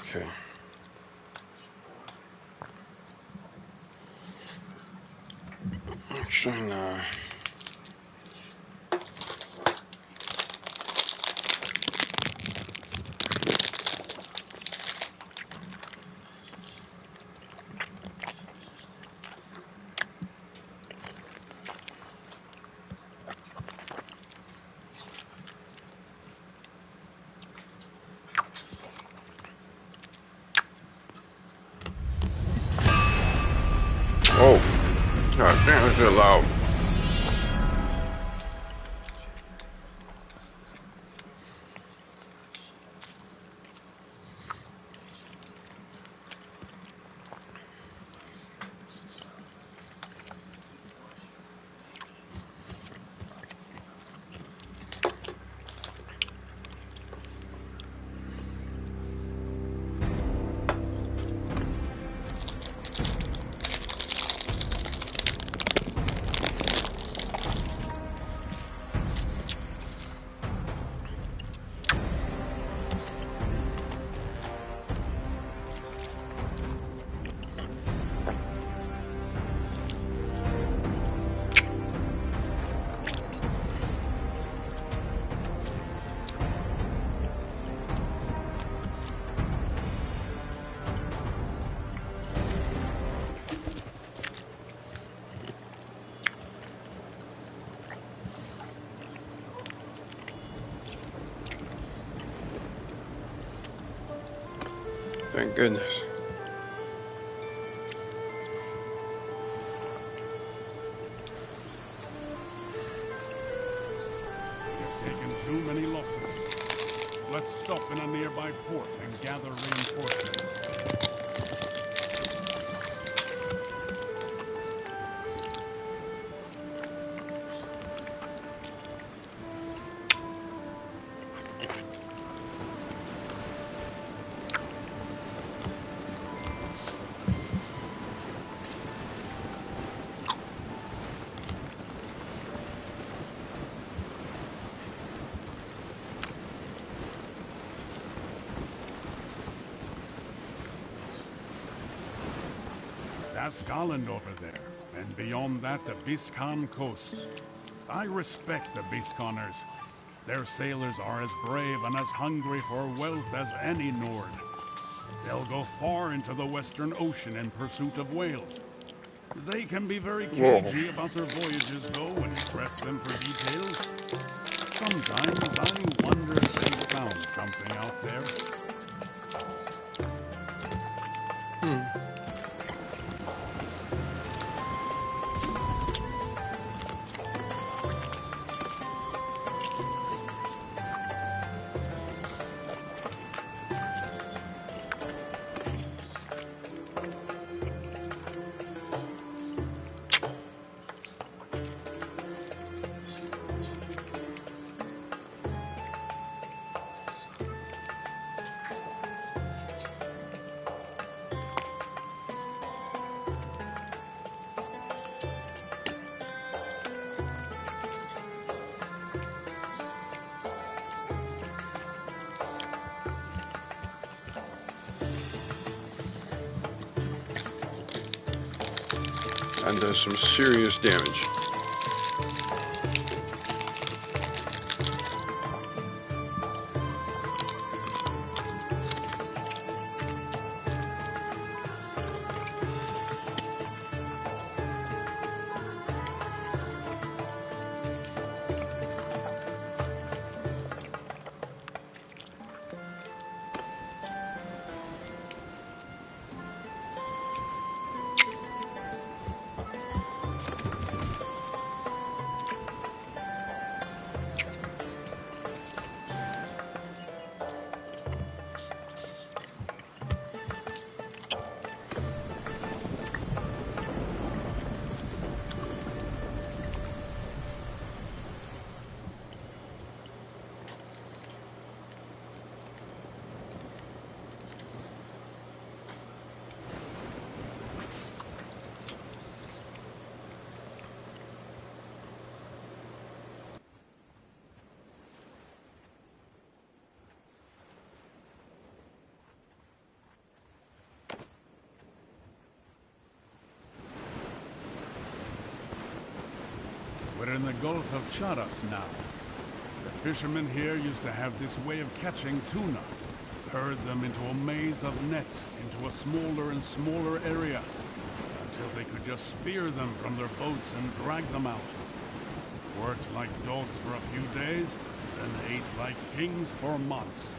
Okay. I'm trying to... Oh, god damn, it's real loud. Thank goodness. We've taken too many losses. Let's stop in a nearby port and gather reinforcements. That's Garland over there, and beyond that the Biscan coast. I respect the Bisconners. Their sailors are as brave and as hungry for wealth as any Nord. They'll go far into the Western Ocean in pursuit of whales. They can be very cagey about their voyages, though, when you press them for details. Sometimes I wonder if they've found something out there. And does some serious damage. We're in the Gulf of Charas now. The fishermen here used to have this way of catching tuna. Herd them into a maze of nets, into a smaller and smaller area, until they could just spear them from their boats and drag them out. Worked like dogs for a few days, then ate like kings for months.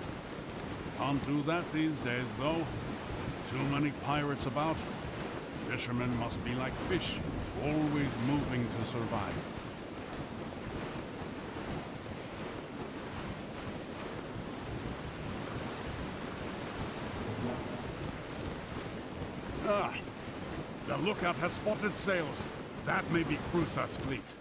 Can't do that these days, though. Too many pirates about. Fishermen must be like fish, always moving to survive. Ah, the lookout has spotted sails. That may be Crusa's fleet.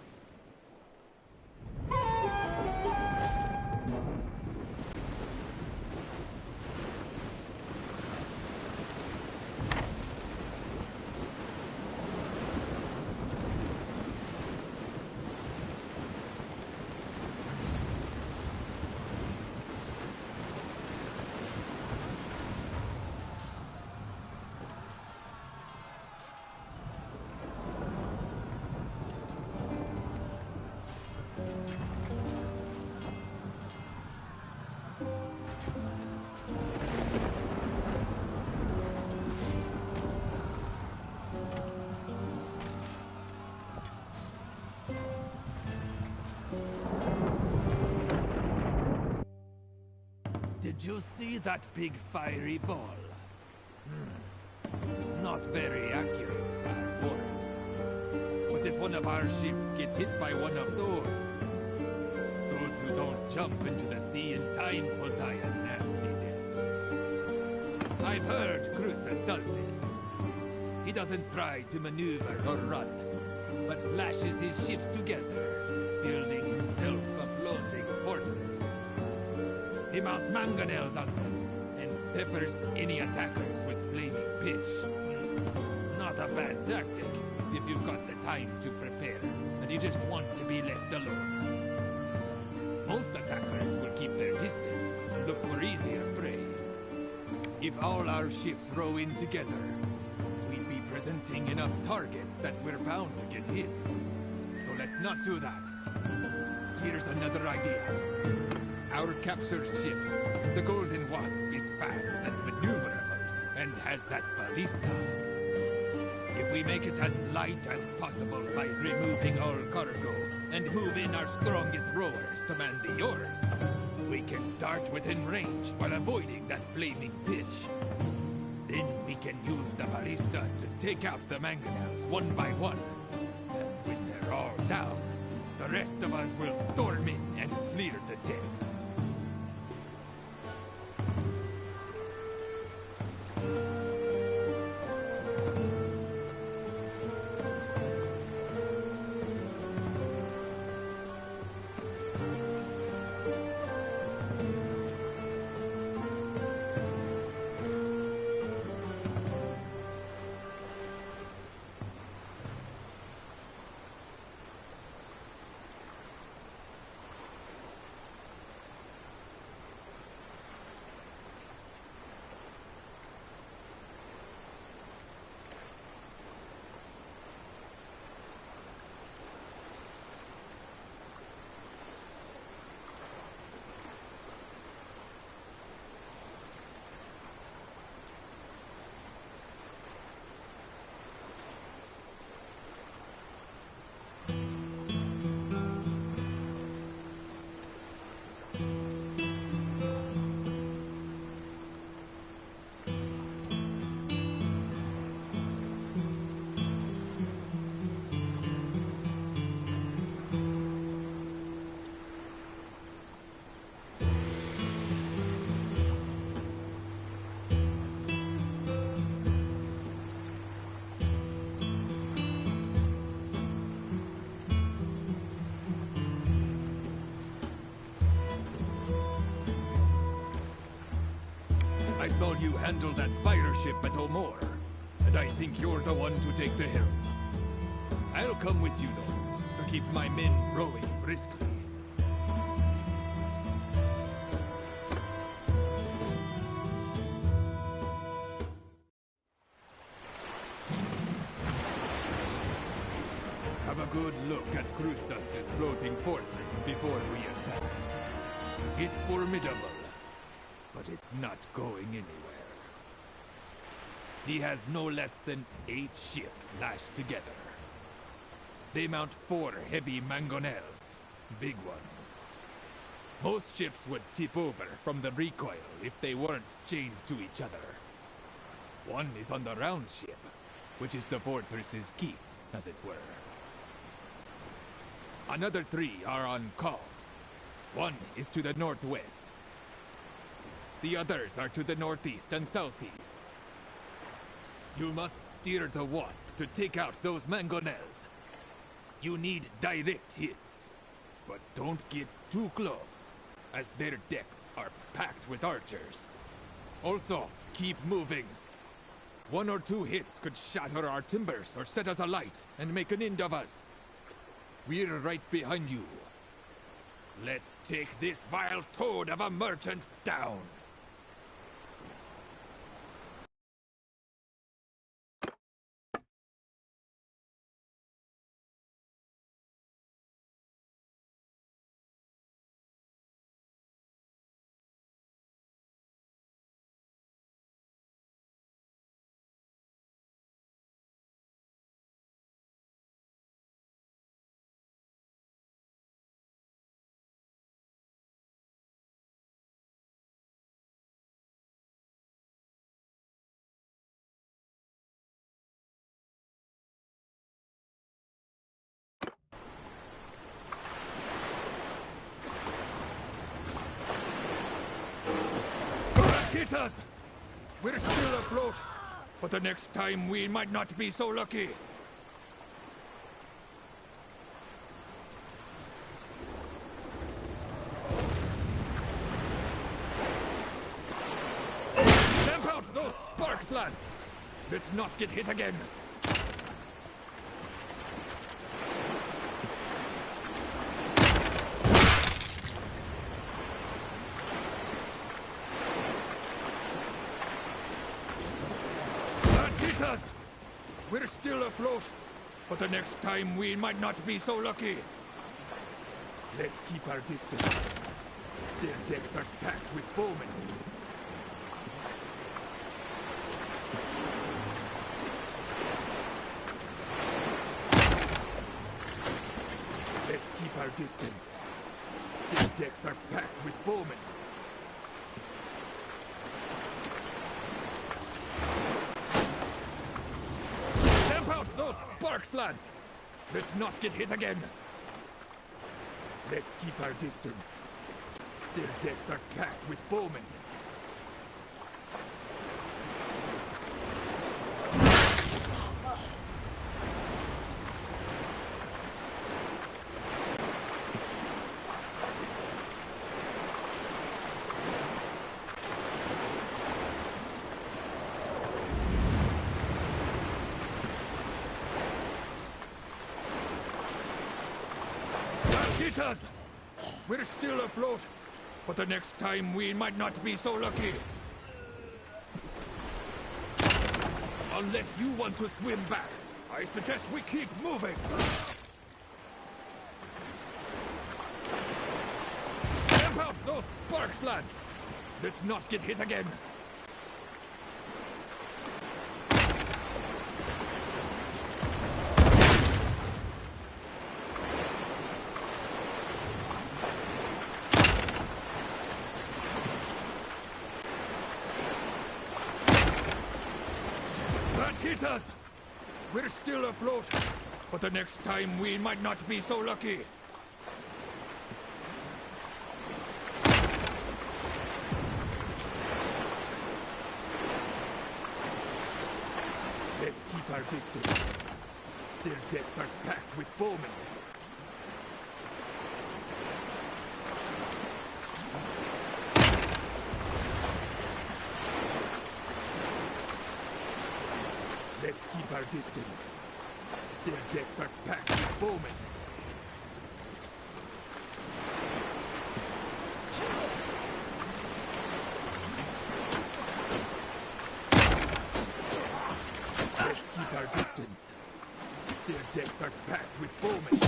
Did you see that big fiery ball? Not very accurate, I'm worried. But if one of our ships gets hit by one of those who don't jump into the sea in time will die a nasty death. I've heard Cruces does this. He doesn't try to maneuver or run, but lashes his ships together, building himself a floating fortress. He mounts mangonels on them, and peppers any attackers with flaming pitch. Not a bad tactic, if you've got the time to prepare, and you just want to be left alone. Most attackers will keep their distance, and look for easier prey. If all our ships row in together, we'd be presenting enough targets that we're bound to get hit. So let's not do that. Here's another idea. Our captured ship, the Golden Wasp, is fast and maneuverable, and has that ballista. If we make it as light as possible by removing all cargo, and move in our strongest rowers to man the oars, we can dart within range while avoiding that flaming pitch. Then we can use the ballista to take out the mangonels one by one. And when they're all down, the rest of us will storm in and clear the decks. I saw you handle that fire ship at O'More, and I think you're the one to take the helm. I'll come with you, though, to keep my men rowing briskly. Have a good look at Krustas' floating fortress before we attack. It's formidable, but it's not going anywhere. He has no less than 8 ships lashed together. They mount 4 heavy mangonels, big ones. Most ships would tip over from the recoil if they weren't chained to each other. One is on the round ship, which is the fortress's keep, as it were. Another 3 are on cogs. One is to the northwest. The others are to the northeast and southeast. You must steer the Wasp to take out those mangonels. You need direct hits, but don't get too close, as their decks are packed with archers. Also, keep moving. 1 or 2 hits could shatter our timbers or set us alight and make an end of us. We're right behind you. Let's take this vile toad of a merchant down. Hit us! We're still afloat, but the next time we might not be so lucky. Stamp out those sparks, lads! Let's not get hit again. We're still afloat, but the next time we might not be so lucky. Let's keep our distance. Their decks are packed with bowmen. Let's keep our distance. Their decks are packed with bowmen. Those sparks, lads! Let's not get hit again. Let's keep our distance. Their decks are packed with bowmen. Hit us! We're still afloat, but the next time we might not be so lucky. Unless you want to swim back, I suggest we keep moving. Stamp out those sparks, lads! Let's not get hit again. Hit us! We're still afloat, but the next time we might not be so lucky. Let's keep our distance. Their decks are packed with bowmen. Let's keep our distance. Their decks are packed with bowmen. Let's keep our distance. Their decks are packed with with bowmen.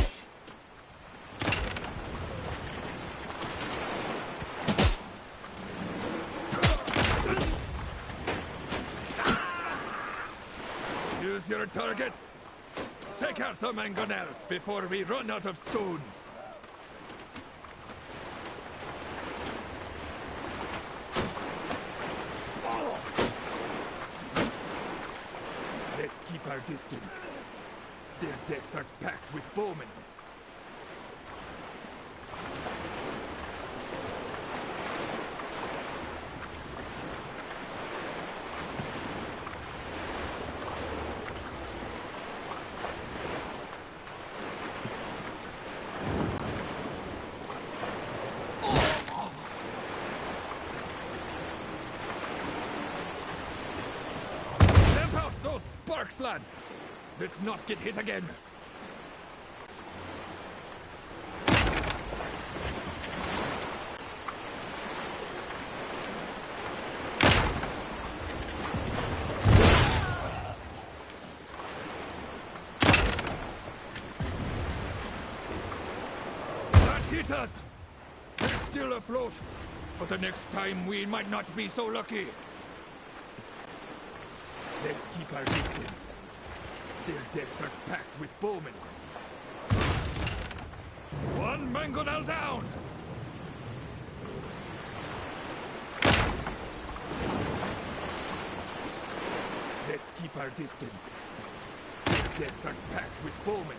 Use your targets. Take out the mangonels before we run out of stones. Let's keep our distance. Their decks are packed with bowmen. Sparks, lads! Let's not get hit again! That hit us! We're still afloat, but the next time we might not be so lucky. Let's keep our distance. Their decks are packed with bowmen. One mangonel down! Let's keep our distance. Their decks are packed with bowmen.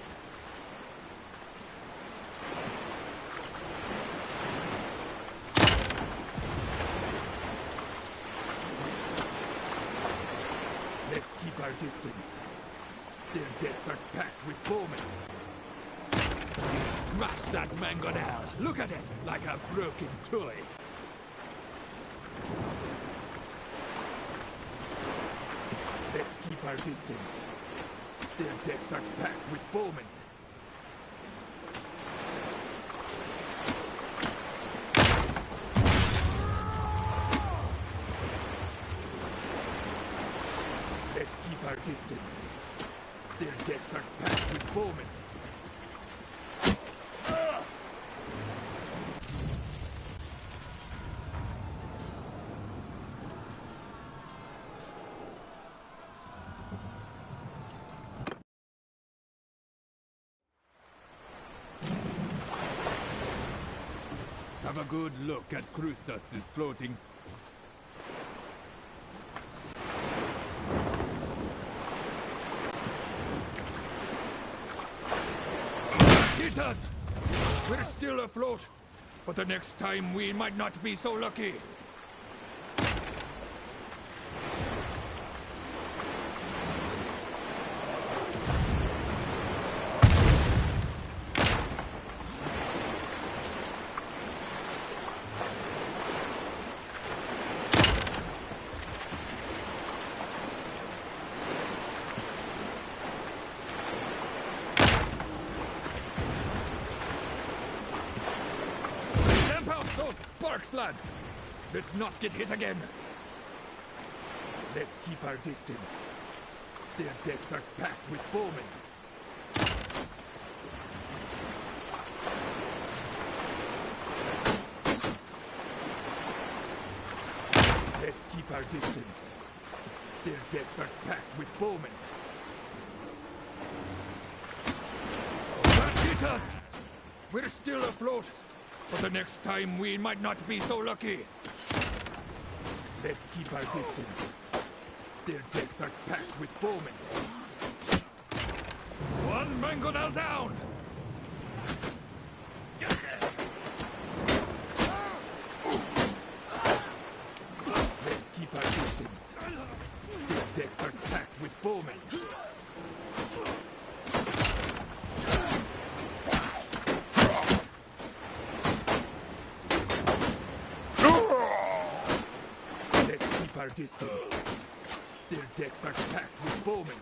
Let's keep our distance. Their decks are packed with bowmen. Smash that mangonel! Look at it! Like a broken toy! Let's keep our distance. Their decks are packed with bowmen. Let's keep our distance. Their decks are packed with bowmen. Have a good look at Krustas is floating. Hit us! We're still afloat, but the next time we might not be so lucky. Those sparks, lads! Let's not get hit again! Let's keep our distance. Their decks are packed with bowmen. Let's keep our distance. Their decks are packed with bowmen. That hit us! We're still afloat, but the next time we might not be so lucky. Let's keep our distance. Their decks are packed with bowmen. One mangonel down! Let's keep our distance. Their decks are packed with bowmen. Our distance. Their decks are packed with bowmen.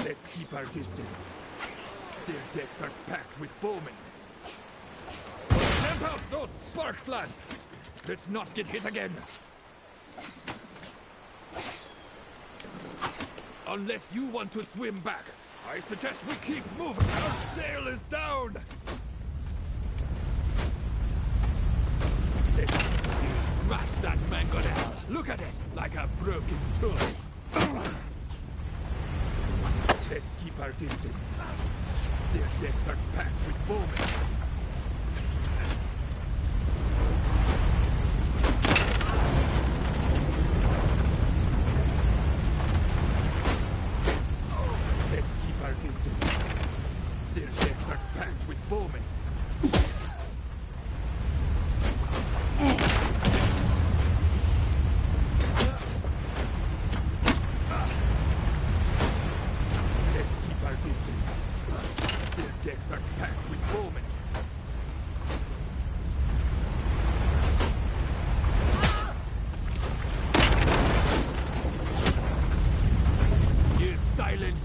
Let's keep our distance. Their decks are packed with bowmen. Stamp out those sparks, lad! Let's not get hit again! Unless you want to swim back, I suggest we keep moving. Our sail is down! Let's smash that mangonel! Look at it, like a broken toy! Let's keep our distance. Their decks are packed with bowmen.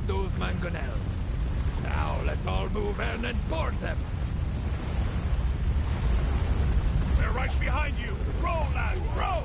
Those mangonels. Now let's all move in and board them. They're right behind you. Roll, lads, roll!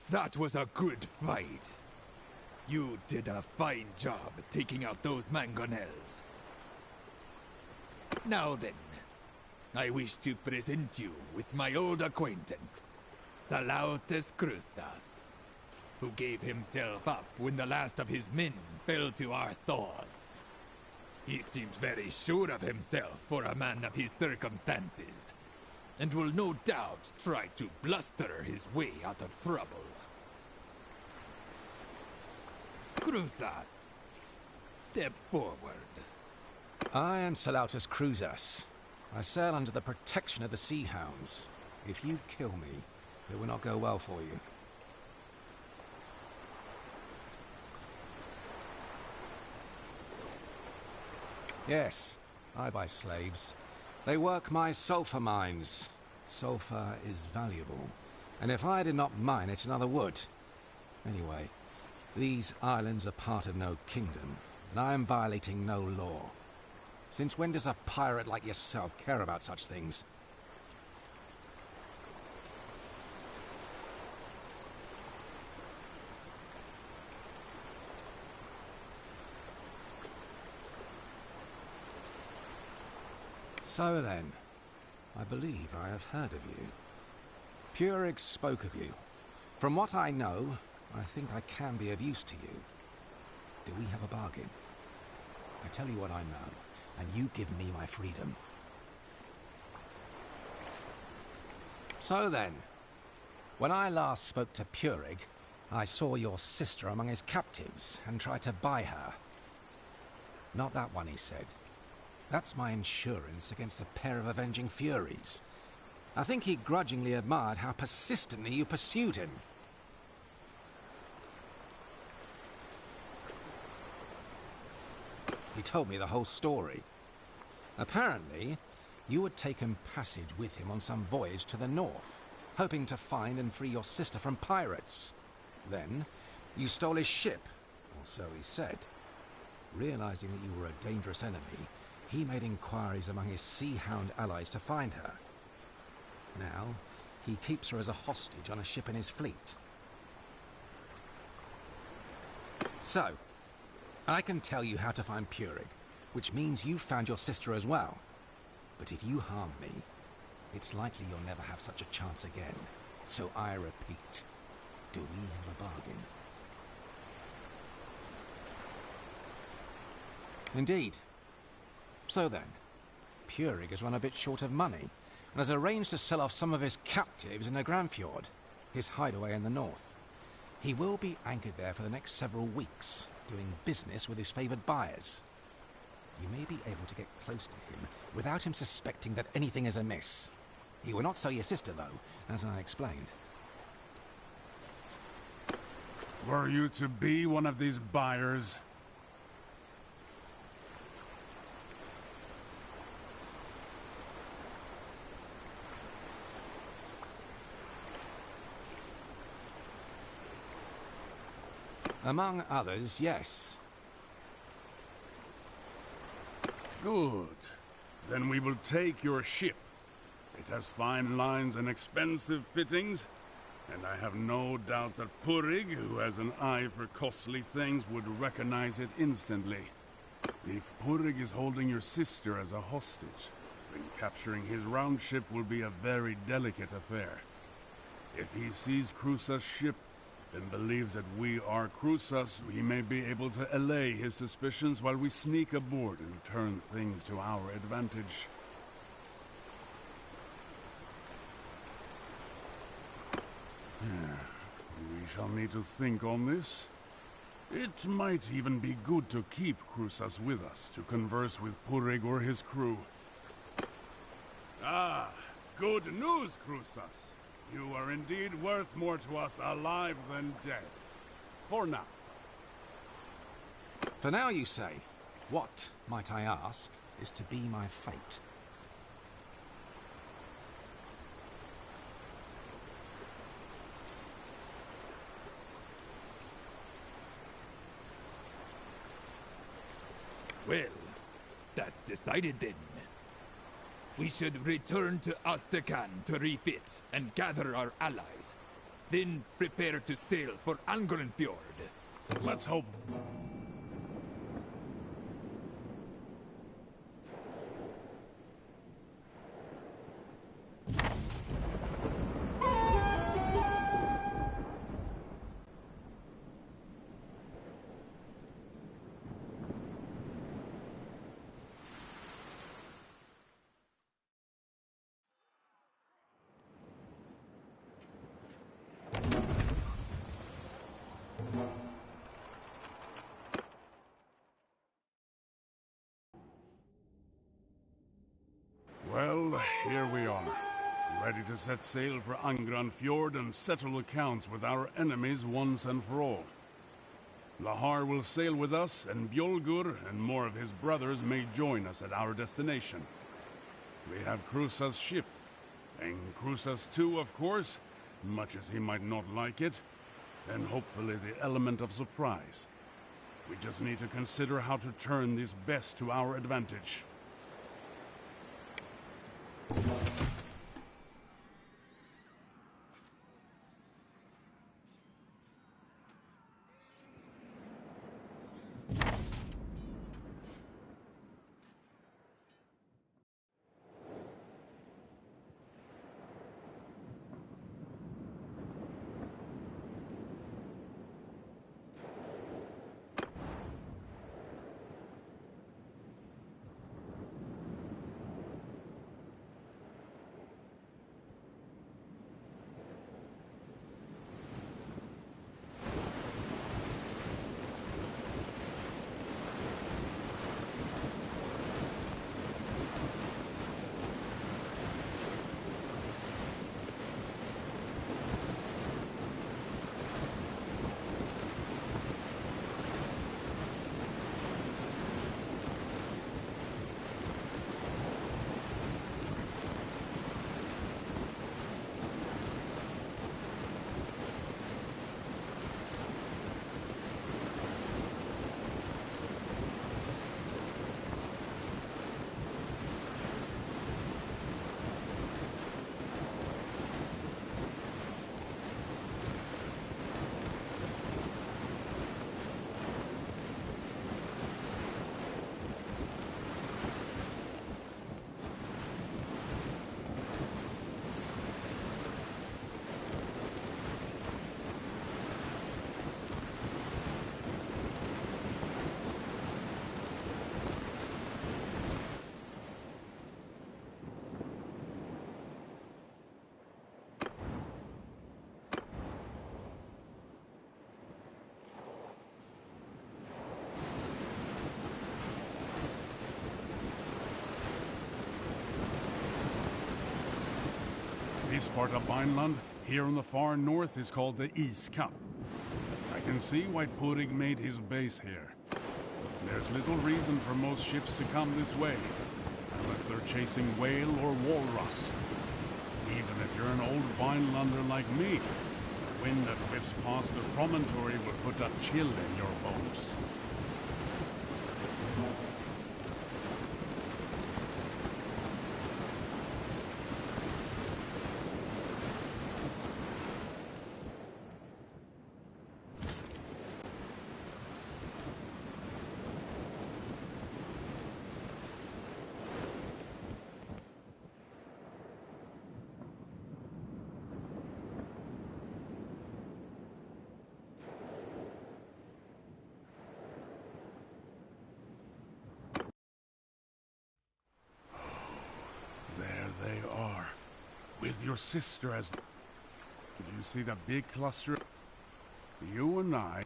That was a good fight. You did a fine job taking out those mangonels. Now then, I wish to present you with my old acquaintance, Salautus Crusas, who gave himself up when the last of his men fell to our swords. He seems very sure of himself for a man of his circumstances, and will no doubt try to bluster his way out of trouble. Crusas, step forward. I am Salautus Crusas. I sail under the protection of the Sea Hounds. If you kill me, it will not go well for you. Yes, I buy slaves. They work my sulfur mines. Sulfur is valuable, and if I did not mine it, another would. Anyway, these islands are part of no kingdom, and I am violating no law. Since when does a pirate like yourself care about such things? So then, I believe I have heard of you. Purig spoke of you. From what I know, I think I can be of use to you. Do we have a bargain? I tell you what I know, and you give me my freedom. So then, when I last spoke to Purig, I saw your sister among his captives and tried to buy her. Not that one, he said. That's my insurance against a pair of avenging furies. I think he grudgingly admired how persistently you pursued him. He told me the whole story. Apparently, you had taken passage with him on some voyage to the north, hoping to find and free your sister from pirates. Then, you stole his ship, or so he said. Realizing that you were a dangerous enemy, he made inquiries among his Sea Hound allies to find her. Now, he keeps her as a hostage on a ship in his fleet. So, I can tell you how to find Purig, which means you found your sister as well. But if you harm me, it's likely you'll never have such a chance again. So I repeat, do we have a bargain? Indeed. So then, Purig has run a bit short of money, and has arranged to sell off some of his captives in the Grandfjord, his hideaway in the north. He will be anchored there for the next several weeks, doing business with his favoured buyers. You may be able to get close to him without him suspecting that anything is amiss. He will not sell your sister, though, as I explained. Were you to be one of these buyers? Among others, yes. Good. Then we will take your ship. It has fine lines and expensive fittings, and I have no doubt that Purig, who has an eye for costly things, would recognize it instantly. If Purig is holding your sister as a hostage, then capturing his round ship will be a very delicate affair. If he sees Crusas' ship, and believes that we are Crusas, he may be able to allay his suspicions while we sneak aboard and turn things to our advantage. We shall need to think on this. It might even be good to keep Crusas with us to converse with Purig or his crew. Ah, good news, Crusas. You are indeed worth more to us alive than dead. For now. For now, you say. What, might I ask, is to be my fate? Well, that's decided then. We should return to Astrakhan to refit and gather our allies. Then prepare to sail for Angrenfjord. Let's hope. Well, here we are, ready to set sail for Angrenfjord and settle accounts with our enemies once and for all. Lahar will sail with us, and Bjolgur and more of his brothers may join us at our destination. We have Krusa's ship, and Krusa's too, of course, much as he might not like it, and hopefully the element of surprise. We just need to consider how to turn this best to our advantage. This part of Vineland, here in the far north, is called the East Cup. I can see why Purig made his base here. There's little reason for most ships to come this way, unless they're chasing whale or walrus. Even if you're an old Vinelander like me, the wind that whips past the promontory will put a chill in your bones. They are. With your sister as... Do you see the big cluster? You and I...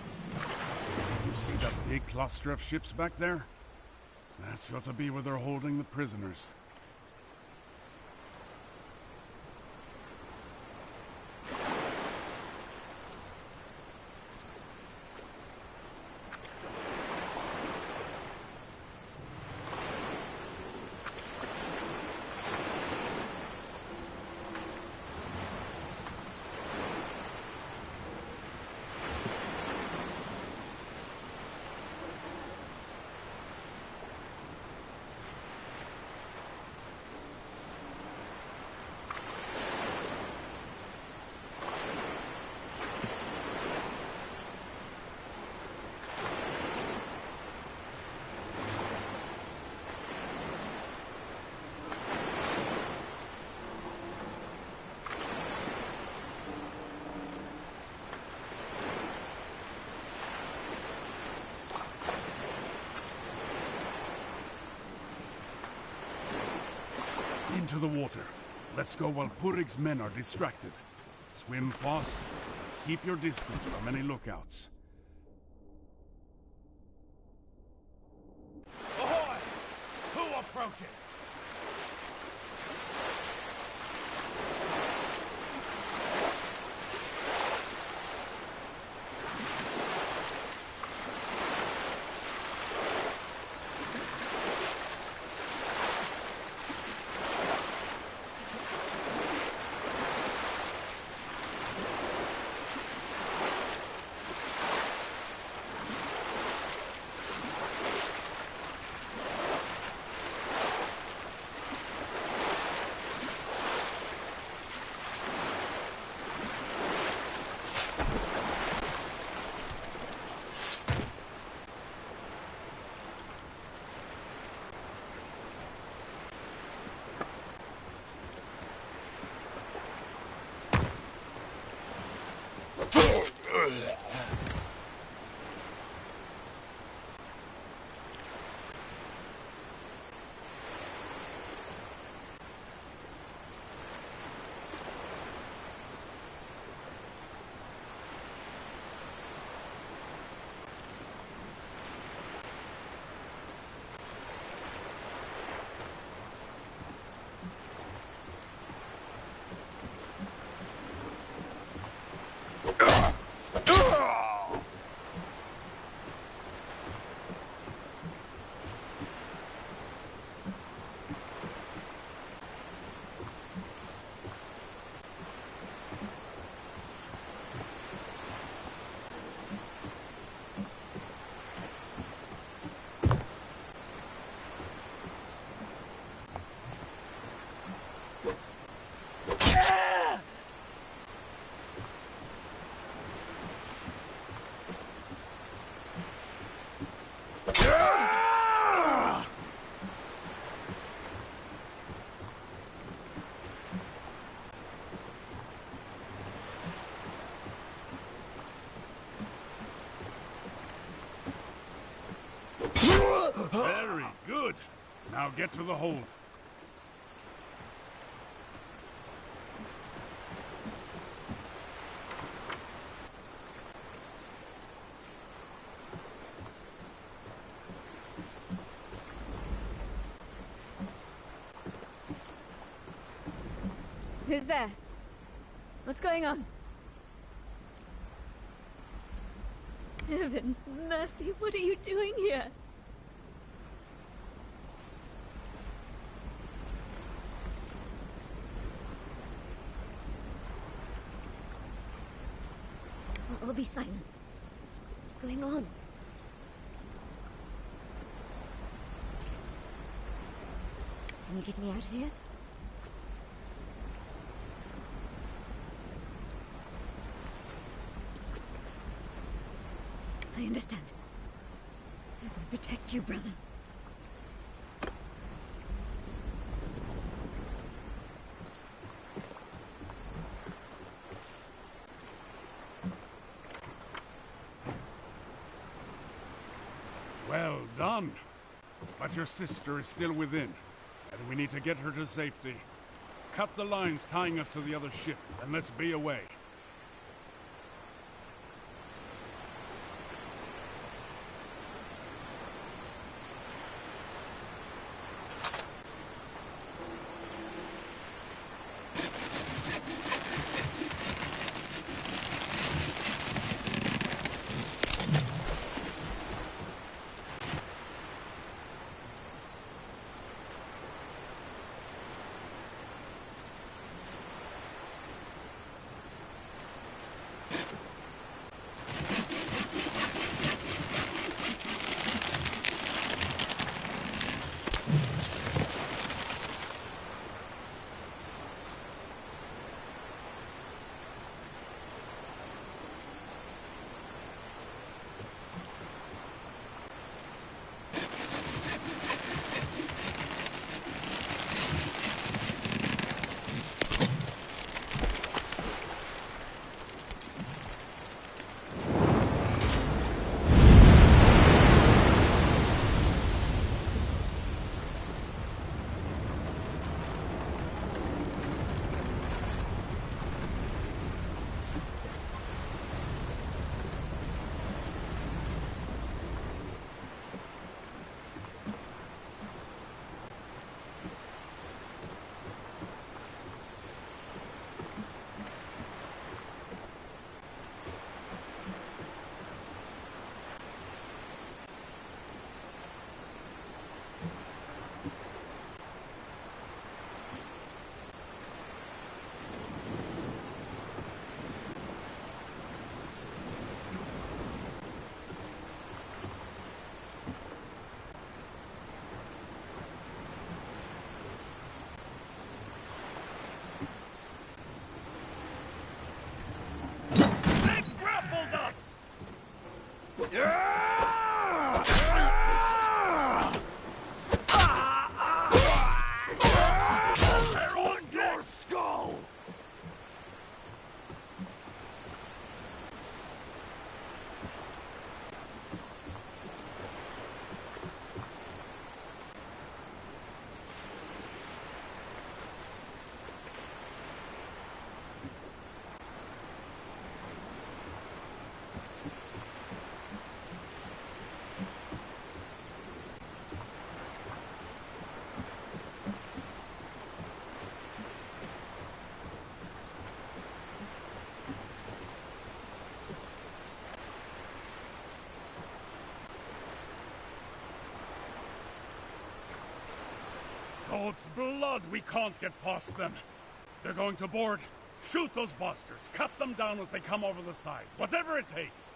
You see the big cluster of ships back there? That's got to be where they're holding the prisoners. Into the water. Let's go while Purig's men are distracted. Swim fast. Keep your distance from any lookouts. Ahoy! Who approaches? Very good. Now get to the hold. Who's there? What's going on? Heavens mercy, what are you doing here? I'll be silent. What's going on? Can you get me out of here? I understand. I will protect you, brother. Well done. But your sister is still within, and we need to get her to safety. Cut the lines tying us to the other ship, and let's be away. God's blood, we can't get past them. They're going to board. Shoot those bastards. Cut them down as they come over the side. Whatever it takes.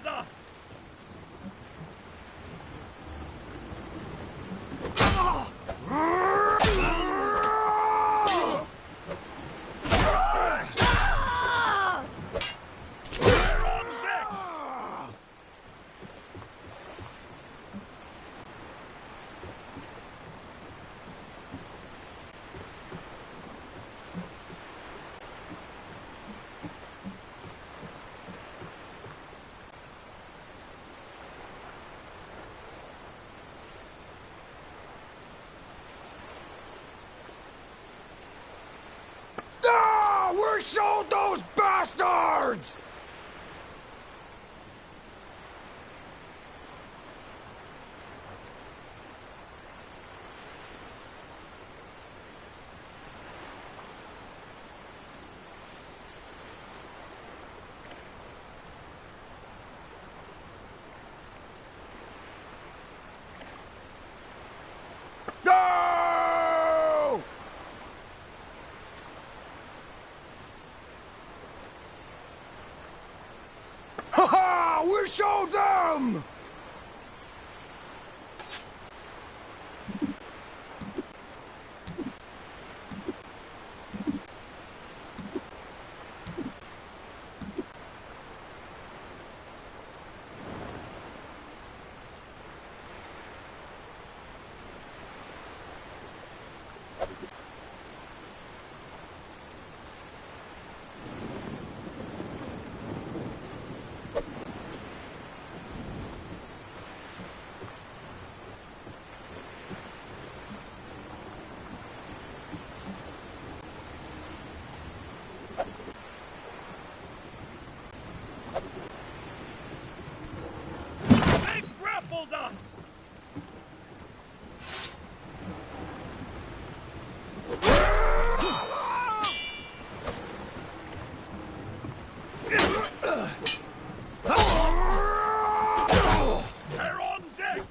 Us! We showed those bastards! No! Ha-ha! We showed them! Us! They're on deck!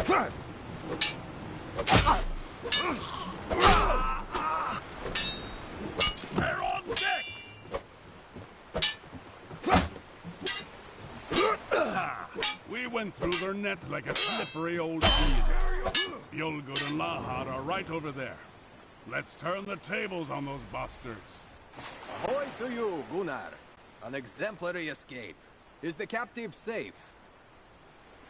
They're on deck! We went through their net like a slippery old cheese. Bjolgud and Lahad are right over there. Let's turn the tables on those bastards. Ahoy to you, Gunnar. An exemplary escape. Is the captive safe?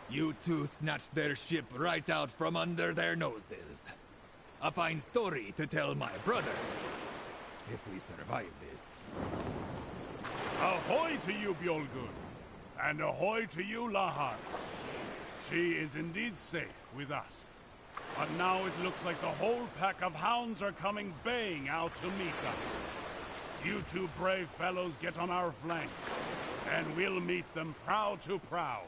You two snatched their ship right out from under their noses. A fine story to tell my brothers. If we survive this. Ahoy to you, Bjolgud. And ahoy to you, Lahad. She is indeed safe with us. But now it looks like the whole pack of hounds are coming baying out to meet us. You two brave fellows get on our flanks, and we'll meet them prow to prow.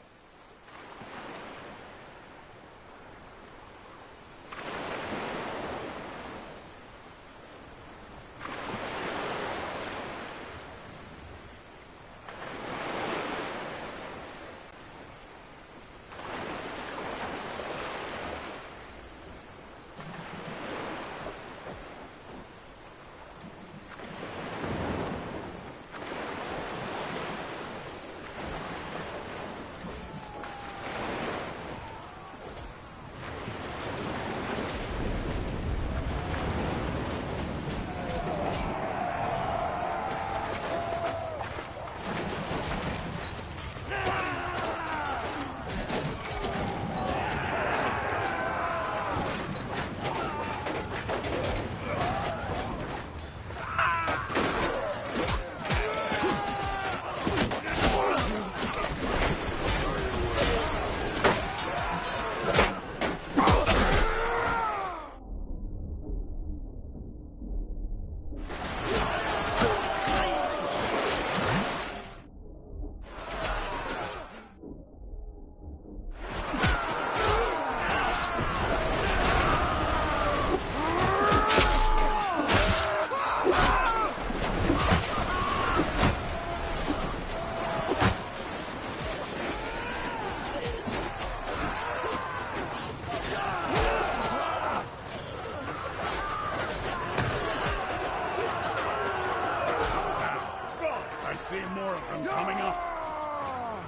See more of them coming up.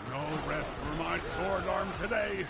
No rest for my sword arm today.